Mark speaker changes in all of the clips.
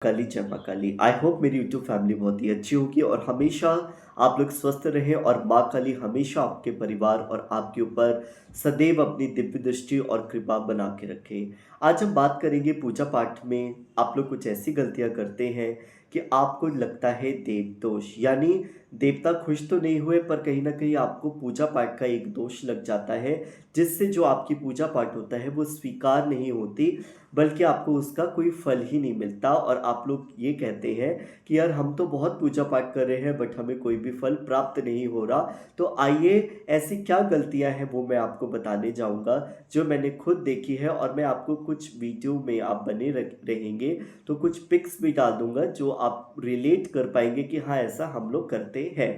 Speaker 1: काली जय माँ काली। I hope मेरी यूट्यूब फैमिली बहुत ही अच्छी होगी और हमेशा आप लोग स्वस्थ रहें और माँ काली हमेशा आपके परिवार और आपके ऊपर सदैव अपनी दिव्य दृष्टि और कृपा बना के रखे। आज हम बात करेंगे पूजा पाठ में आप लोग कुछ ऐसी गलतियाँ करते हैं कि आपको लगता है देव दोष, यानी देवता खुश तो नहीं हुए पर कहीं न कहीं आपको पूजा पाठ का एक दोष लग जाता है, जिससे जो आपकी पूजा पाठ होता है वो स्वीकार नहीं होती, बल्कि आपको उसका कोई फल ही नहीं मिलता और आप लोग ये कहते हैं कि यार हम तो बहुत पूजा पाठ कर रहे हैं बट हमें कोई भी फल प्राप्त नहीं हो रहा। तो आइए, ऐसी क्या गलतियां हैं वो मैं आपको बताने जाऊंगा जो मैंने खुद देखी है, और मैं आपको कुछ वीडियो में आप बने रहेंगे तो कुछ पिक्स भी डाल दूंगा जो आप रिलेट कर पाएंगे कि हाँ ऐसा हम लोग करते हैं।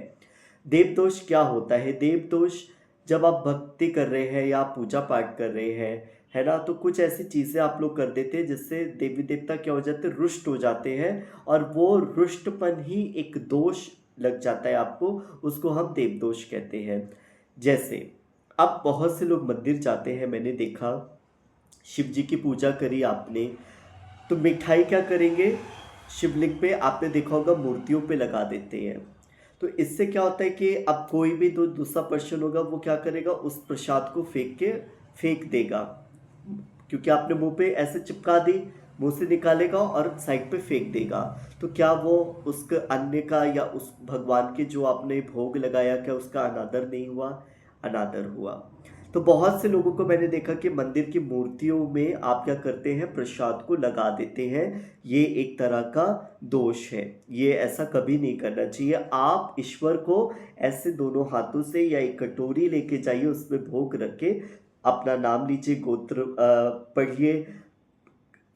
Speaker 1: देवदोष क्या होता है? देवदोष जब आप भक्ति कर रहे हैं या आप पूजा पाठ कर रहे हैं, है ना, तो कुछ ऐसी चीज़ें आप लोग कर देते हैं जिससे देवी देवता क्या हो जाते हैं, रुष्ट हो जाते हैं, और वो रुष्टपन ही एक दोष लग जाता है आपको, उसको हम देवदोष कहते हैं। जैसे अब बहुत से लोग मंदिर जाते हैं, मैंने देखा, शिव जी की पूजा करी आपने, तो मिठाई क्या करेंगे, शिवलिंग पे आपने देखा होगा मूर्तियों पे लगा देते हैं। तो इससे क्या होता है कि अब कोई भी दूसरा पर्सन होगा वो क्या करेगा, उस प्रसाद को फेंक देगा, क्योंकि आपने मुंह पे ऐसे चिपका दी, मुंह से निकालेगा और साइड पे फेंक देगा। तो क्या वो उसके अन्न का या उस भगवान के जो आपने भोग लगाया, क्या उसका अनादर नहीं हुआ? अनादर हुआ। तो बहुत से लोगों को मैंने देखा कि मंदिर की मूर्तियों में आप क्या करते हैं, प्रसाद को लगा देते हैं। ये एक तरह का दोष है, ये ऐसा कभी नहीं करना चाहिए। आप ईश्वर को ऐसे दोनों हाथों से या एक कटोरी लेके जाइए, उसमें भोग रख के अपना नाम लीजिए, गोत्र पढ़िए,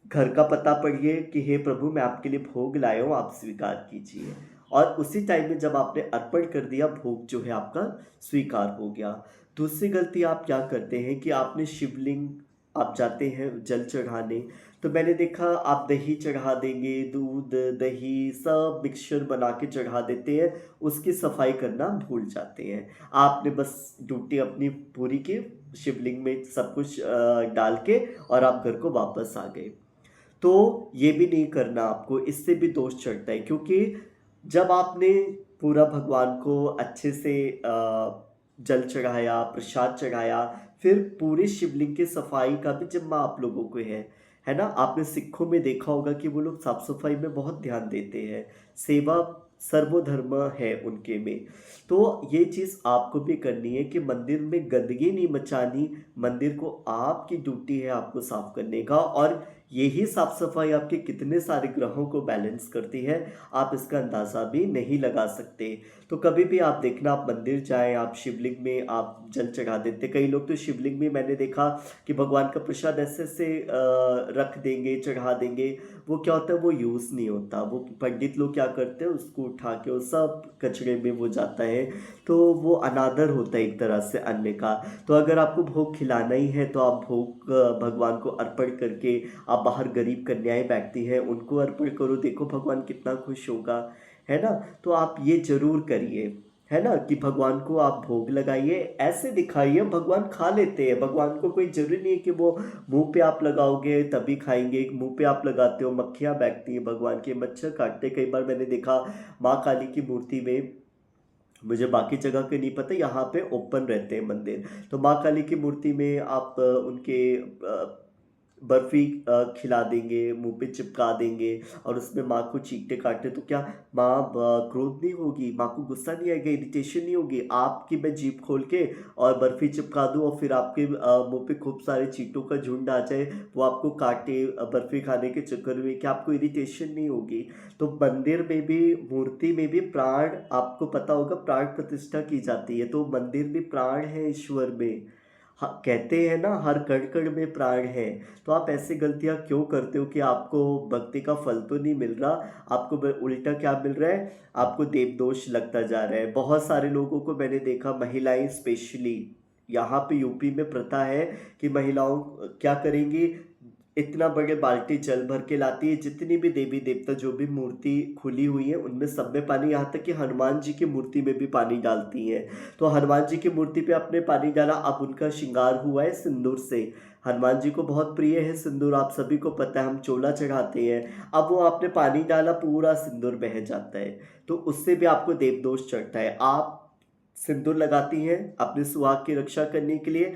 Speaker 1: घर का पता पढ़िए कि हे प्रभु मैं आपके लिए भोग लाया हूँ, आप स्वीकार कीजिए। और उसी टाइम में जब आपने अर्पण कर दिया, भोग जो है आपका स्वीकार हो गया। दूसरी गलती आप क्या करते हैं कि आपने शिवलिंग, आप जाते हैं जल चढ़ाने, तो मैंने देखा आप दही चढ़ा देंगे, दूध दही सब मिक्सचर बना के चढ़ा देते हैं, उसकी सफाई करना भूल जाते हैं। आपने बस ड्यूटी अपनी पूरी की, शिवलिंग में सब कुछ डाल के, और आप घर को वापस आ गए। तो ये भी नहीं करना आपको, इससे भी दोष चढ़ता है, क्योंकि जब आपने पूरा भगवान को अच्छे से जल चढ़ाया, प्रसाद चढ़ाया, फिर पूरे शिवलिंग की सफाई का भी जिम्मा आप लोगों को है ना? आपने सिखों में देखा होगा कि वो लोग साफ सफाई में बहुत ध्यान देते हैं, सेवा सर्वधर्म है उनके में। तो ये चीज़ आपको भी करनी है कि मंदिर में गंदगी नहीं मचानी, मंदिर को आपकी ड्यूटी है आपको साफ करने का, और यही साफ सफाई आपके कितने सारे ग्रहों को बैलेंस करती है, आप इसका अंदाज़ा भी नहीं लगा सकते। तो कभी भी आप देखना, आप मंदिर जाएँ, आप शिवलिंग में आप जल चढ़ा देते, कई लोग तो शिवलिंग में मैंने देखा कि भगवान का प्रसाद ऐसे-ऐसे रख देंगे, चढ़ा देंगे, वो क्या होता है, वो यूज़ नहीं होता, वो पंडित लोग क्या करते हैं, उसको उठा के वो सब कचरे में वो जाता है, तो वो अनादर होता है एक तरह से अन्न का। तो अगर आपको भोग खिलाना ही है तो आप भोग भगवान को अर्पण करके, आप बाहर गरीब कन्याएँ बैठती हैं, उनको अर्पण करो, देखो भगवान कितना खुश होगा, है ना? तो आप ये ज़रूर करिए, है ना? कि भगवान को आप भोग लगाइए, ऐसे दिखाइए, भगवान खा लेते हैं, भगवान को कोई ज़रूरी नहीं है कि वो मुँह पे आप लगाओगे तभी खाएँगे, मुँह पे आप लगाते हो, मक्खियाँ बैठती हैं भगवान के, मच्छर काटते हैं। कई बार मैंने देखा माँ काली की मूर्ति में, मुझे बाकी जगह के नहीं पता, यहाँ पे ओपन रहते हैं मंदिर, तो माँ काली की मूर्ति में आप उनके बर्फ़ी खिला देंगे, मुँह पे चिपका देंगे, और उसमें माँ को चींटे काटे, तो क्या माँ क्रोध नहीं होगी? माँ को गुस्सा नहीं आएगा, इरिटेशन नहीं होगी? आपकी मैं जीभ खोल के और बर्फ़ी चिपका दूँ और फिर आपके मुँह पे खूब सारे चींटों का झुंड आ जाए, वो आपको काटे बर्फ़ी खाने के चक्कर में, क्या आपको इरिटेशन नहीं होगी? तो मंदिर में भी, मूर्ति में भी प्राण, आपको पता होगा प्राण प्रतिष्ठा की जाती है, तो मंदिर में प्राण है ईश्वर में। कहते हैं ना, हर कण-कण में प्राण है। तो आप ऐसी गलतियाँ क्यों करते हो कि आपको भक्ति का फल तो नहीं मिल रहा, आपको ब उल्टा क्या मिल रहा है, आपको देवदोष लगता जा रहा है। बहुत सारे लोगों को मैंने देखा, महिलाएँ स्पेशली, यहाँ पे यूपी में प्रथा है कि महिलाओं क्या करेंगी, इतना बड़े बाल्टी जल भर के लाती है, जितनी भी देवी देवता जो भी मूर्ति खुली हुई है उनमें सब में पानी, यहाँ तक कि हनुमान जी की मूर्ति में भी पानी डालती हैं। तो हनुमान जी की मूर्ति पे आपने पानी डाला, अब उनका श्रृंगार हुआ है सिंदूर से, हनुमान जी को बहुत प्रिय है सिंदूर, आप सभी को पता है, हम चोला चढ़ाते हैं। अब वो आपने पानी डाला, पूरा सिंदूर बह जाता है, तो उससे भी आपको देवदोष चढ़ता है। आप सिंदूर लगाती हैं अपने सुहाग की रक्षा करने के लिए,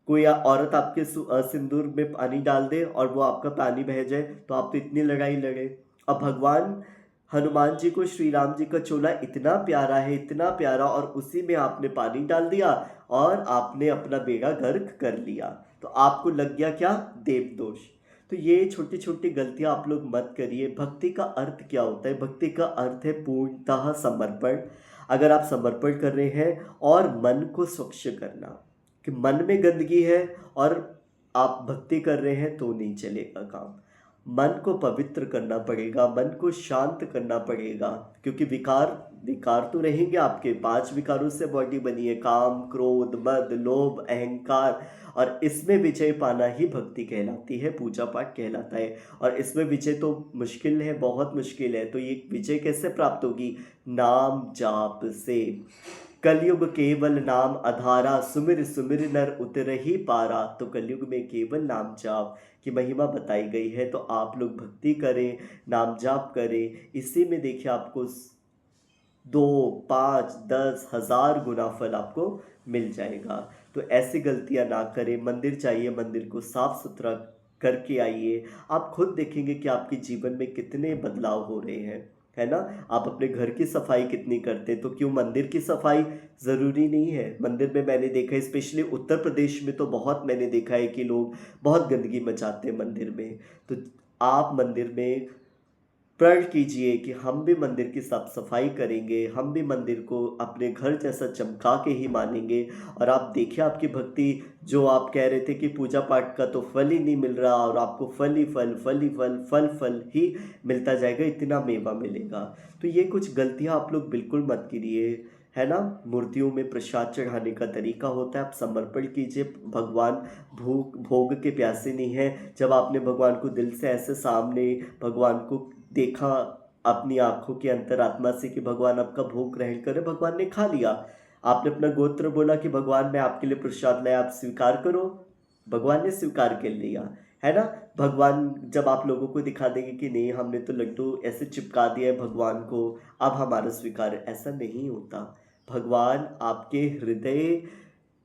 Speaker 1: कोई औरत आपके सिंदूर में पानी डाल दे और वो आपका पानी बह जाए, तो आप तो इतनी लड़ाई लड़े। अब भगवान हनुमान जी को श्री राम जी का चोला इतना प्यारा है, इतना प्यारा, और उसी में आपने पानी डाल दिया और आपने अपना बेड़ा गर्क कर लिया, तो आपको लग गया क्या? देवदोष। तो ये छोटी छोटी गलतियां आप लोग मत करिए। भक्ति का अर्थ क्या होता है? भक्ति का अर्थ है पूर्णतः समर्पण। अगर आप समर्पण कर रहे हैं और मन को स्वच्छ करना, कि मन में गंदगी है और आप भक्ति कर रहे हैं तो नहीं चलेगा काम। मन को पवित्र करना पड़ेगा, मन को शांत करना पड़ेगा, क्योंकि विकार विकार तो रहेंगे आपके। 5 विकारों से बॉडी बनी है, काम, क्रोध, मद, लोभ, अहंकार, और इसमें विजय पाना ही भक्ति कहलाती है, पूजा पाठ कहलाता है। और इसमें विजय तो मुश्किल है, बहुत मुश्किल है। तो ये विजय कैसे प्राप्त होगी? नाम जाप से। कलयुग केवल नाम आधारा, सुमिर सुमिर नर उतरहि पारा। तो कलयुग में केवल नाम जाप की महिमा बताई गई है, तो आप लोग भक्ति करें, नाम जाप करें। इसी में देखिए आपको 2, 5, 10, 1000 गुना फल आपको मिल जाएगा। तो ऐसी गलतियां ना करें। मंदिर जाइए, मंदिर को साफ सुथरा करके आइए। आप खुद देखेंगे कि आपके जीवन में कितने बदलाव हो रहे हैं, है ना? आप अपने घर की सफाई कितनी करते, तो क्यों मंदिर की सफाई ज़रूरी नहीं है? मंदिर में मैंने देखा है, स्पेशली उत्तर प्रदेश में तो बहुत मैंने देखा है कि लोग बहुत गंदगी मचाते हैं मंदिर में। तो आप मंदिर में प्रण कीजिए कि हम भी मंदिर की साफ सफाई करेंगे, हम भी मंदिर को अपने घर जैसा चमका के ही मानेंगे। और आप देखिए आपकी भक्ति, जो आप कह रहे थे कि पूजा पाठ का तो फल ही नहीं मिल रहा, और आपको फल ही फल, फल ही फल, फल फल ही मिलता जाएगा, इतना मेवा मिलेगा। तो ये कुछ गलतियां आप लोग बिल्कुल मत करिए, है ना? मूर्तियों में प्रसाद चढ़ाने का तरीका होता है, आप समर्पण कीजिए। भगवान भूख भोग के प्यासे नहीं है। जब आपने भगवान को दिल से ऐसे सामने भगवान को देखा अपनी आंखों की अंतरात्मा से कि भगवान आपका भोग ग्रहण करें, भगवान ने खा लिया। आपने अपना गोत्र बोला कि भगवान मैं आपके लिए प्रसाद लाया, आप स्वीकार करो, भगवान ने स्वीकार कर लिया, है ना? भगवान जब आप लोगों को दिखा देंगे कि नहीं, हमने तो लड्डू ऐसे चिपका दिया है भगवान को, अब हमारा स्वीकार, ऐसा नहीं होता। भगवान आपके हृदय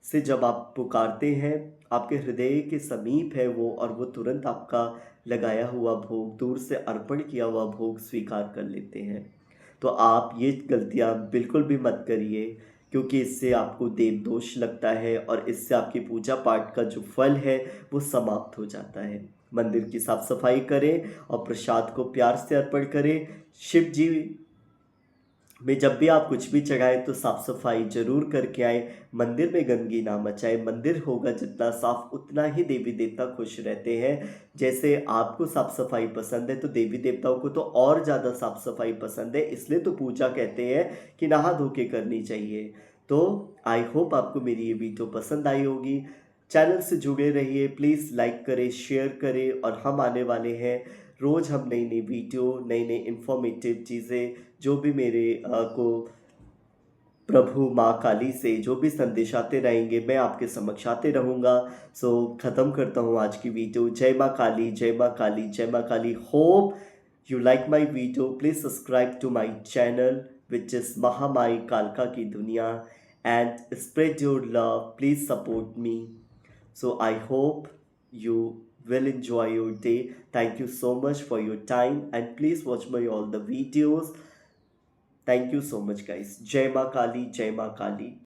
Speaker 1: से जब आप पुकारते हैं, आपके हृदय के समीप है वो, और वो तुरंत आपका लगाया हुआ भोग, दूर से अर्पण किया हुआ भोग स्वीकार कर लेते हैं। तो आप ये गलतियाँ बिल्कुल भी मत करिए, क्योंकि इससे आपको देवदोष लगता है और इससे आपकी पूजा पाठ का जो फल है वो समाप्त हो जाता है। मंदिर की साफ सफाई करें और प्रसाद को प्यार से अर्पण करें। शिव जी में जब भी आप कुछ भी चढ़ाएं तो साफ सफाई जरूर करके आए। मंदिर में गंदगी ना मचाए। मंदिर होगा जितना साफ, उतना ही देवी देवता खुश रहते हैं। जैसे आपको साफ सफाई पसंद है, तो देवी देवताओं को तो और ज़्यादा साफ सफाई पसंद है, इसलिए तो पूजा कहते हैं कि नहा धो के करनी चाहिए। तो आई होप आपको मेरी ये वीडियो पसंद आई होगी। चैनल से जुड़े रहिए, प्लीज़ लाइक करें, शेयर करें, और हम आने वाले हैं रोज़, हम नई नई वीडियो, नई नई इन्फॉर्मेटिव चीज़ें, जो भी मेरे को प्रभु माँ काली से जो भी संदेश आते रहेंगे, मैं आपके समक्ष आते रहूँगा। सो ख़त्म करता हूँ आज की वीडियो। जय माँ काली, जय माँ काली, जय माँ Kali. Hope you like my video. Please subscribe to my channel which is Mahamai कालका की दुनिया, and spread your love. Please support me. So I hope you will enjoy your day. Thank you so much for your time, and please watch my all the videos. Thank you so much guys. Jai Ma Kali, Jai Ma Kali.